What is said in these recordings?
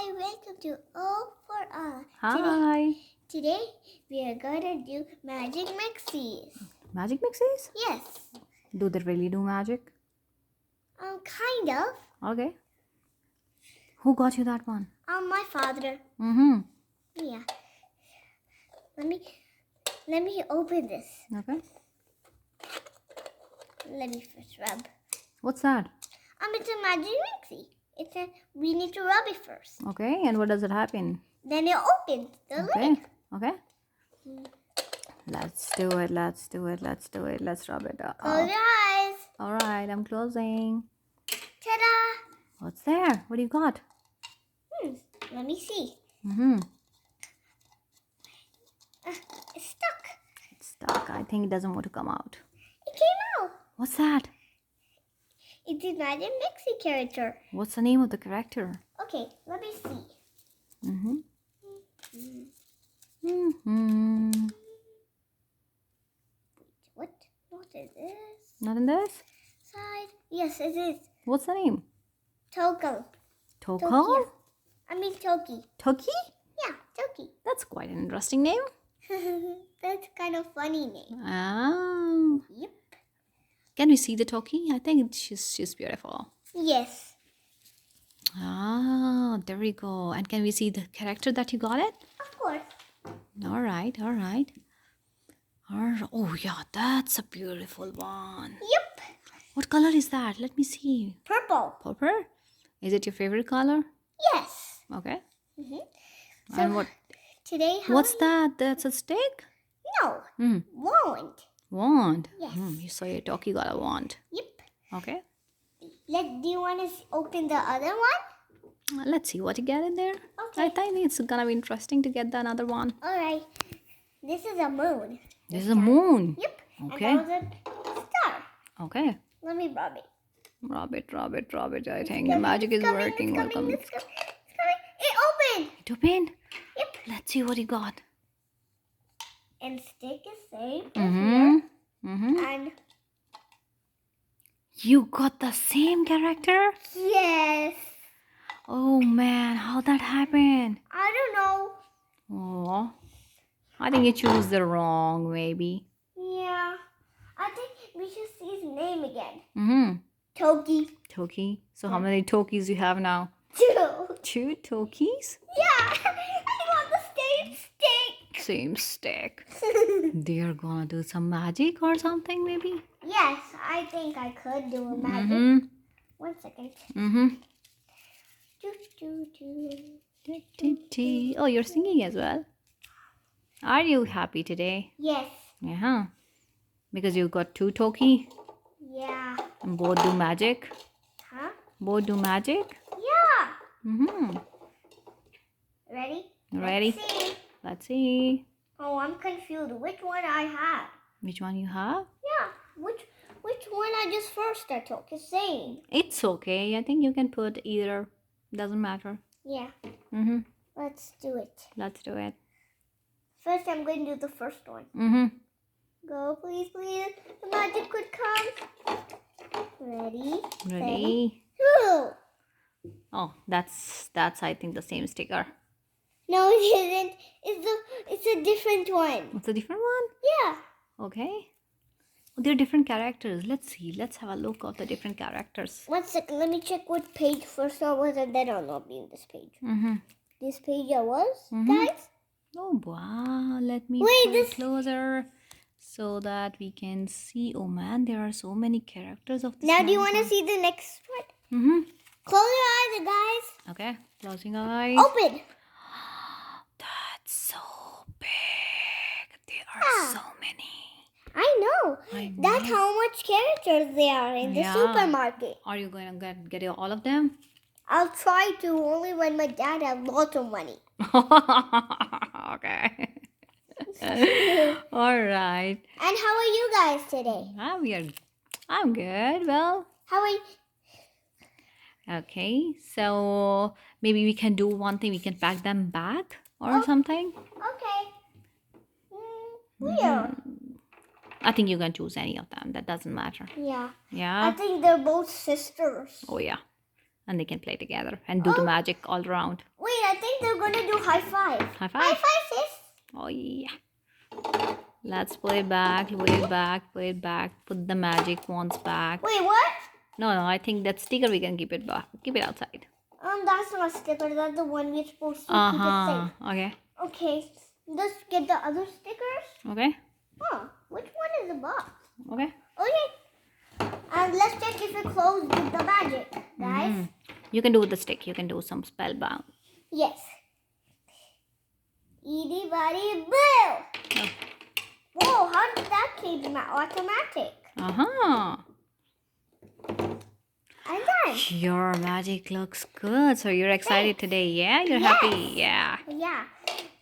Hi, welcome to All for All. Hi. Today we are gonna do magic mixies. Magic Mixies? Yes. Do they really do magic? Kind of. Okay. Who got you that one? My father. Mm-hmm. Yeah. Let me open this. Okay. Let me first rub. What's that? It's a magic mixie. We need to rub it first. Okay. And what does it happen? Then it opens the Okay. lid. Okay. Let's do it. Let's do it. Let's do it. Let's rub it up. Close your eyes. All right. I'm closing. Ta-da! What's there? What do you got? Let me see. Mm-hmm. It's stuck. It's stuck. I think it doesn't want to come out. It came out. What's that? It's a magic mixie character. What's the name of the character? Okay, let me see. Mm-hmm. Mm-hmm. What? What is this? Not in this? Side? Yes, it is. What's the name? Toko. Toko? Toki. Toki? Yeah, Toki. That's quite an interesting name. That's kind of funny name. Oh. Yep. Can we see the Toki? I think she's beautiful. Yes. Ah, there we go. And can we see the character that you got it? Of course. All right, all right. Oh yeah, that's a beautiful one. Yep. What color is that? Let me see. Purple. Purple? Is it your favorite color? Yes. Okay. So And what? today, What's that? That's a stick? No. Mm. Wand. Wand. Yes. You saw your Toki got a wand. Yep. Okay. Do you want to open the other one? Let's see what you get in there. Okay. I think it's gonna be interesting to get the another one. All right. This is a moon. This is a moon. Yep. Okay. And that was a star. Okay. Let me rub it. Rub it. I think the magic is working. It's Welcome. coming. It opened. It opened. Yep. Let's see what you got. And stick is same as Mm-hmm. here. Mm-hmm. And You got the same character? yes. Oh man, how that happened? I don't know. Oh, I think you choose the wrong maybe. Yeah. I think we should see his name again. Mm-hmm. Toki. Toki. So how many Tokis you have now? 2. 2 Tokis? Yeah. I want the same stick. Same stick. They're gonna do some magic or something maybe? Yes, I think I could do a magic. Mm-hmm. 1 second. Mm-hmm. Do. Oh, you're singing as well. Are you happy today? Yes. Yeah. Because you got 2 Toki Yeah. and both do magic. Huh? Both do magic. Yeah. Mm-hmm. Ready? Ready? Let's see. Let's see. Oh, I'm confused. Which one I have? Which one you have? Yeah. Which one I just first I took is same. It's okay. I think you can put either. Doesn't matter. Yeah. Mm-hmm. Let's do it. Let's do it. First, I'm going to do the first one. Mm-hmm. Go, please, please. The magic could come. Ready? Ready? Woo! Oh, that's I think the same sticker. No, it isn't. It's a different one. It's a different one? Yeah. Okay. They're different characters. Let's see. Let's have a look at the different characters. 1 second. Let me check what page first I was, and then I'll not be in this page. Mm-hmm. This page I was, Mhm. guys. Oh, wow. Let me Wait, put it this- closer so that we can see. Oh, man. There are so many characters of this. Now, do you want to manga. see the next one? Mm-hmm. Close your eyes, guys. Okay. Closing eyes. Open. That's so big. There are Yeah. so many. I know. I That's know. how much characters there are in the Yeah. supermarket. Are you going to get all of them? I'll try to only when my dad has lots of money. Okay. All right. And how are you guys today? I'm good. Well, How are you? okay. So maybe we can do one thing. We can pack them back or something. Okay. Weird. I think you can choose any of them. That doesn't matter. Yeah. I Yeah. think they're both sisters. Oh yeah. And they can play together and do the magic all around. Wait, wait, I think they're gonna do high five. High five. High five, sis. Oh yeah. Let's put it back, put it back, put it back. Put the magic wands back. Wait, what? No, I think that sticker we can keep it back. Keep it outside. That's not a sticker. That's the one we're supposed to keep it safe. Okay. Okay, let's get the other stickers. Okay. Huh? Which one is the box? Okay. Okay. And let's check if it closed with the magic, guys. You can do with the stick. You can do some spellbound. Yes. Edie buddy boo! Oh. Whoa, how did that came automatic? I'm done. Your magic looks good. So you're excited today, yeah? You're Yes. happy, yeah. Yeah.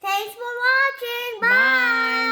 Thanks for watching. Bye. Bye.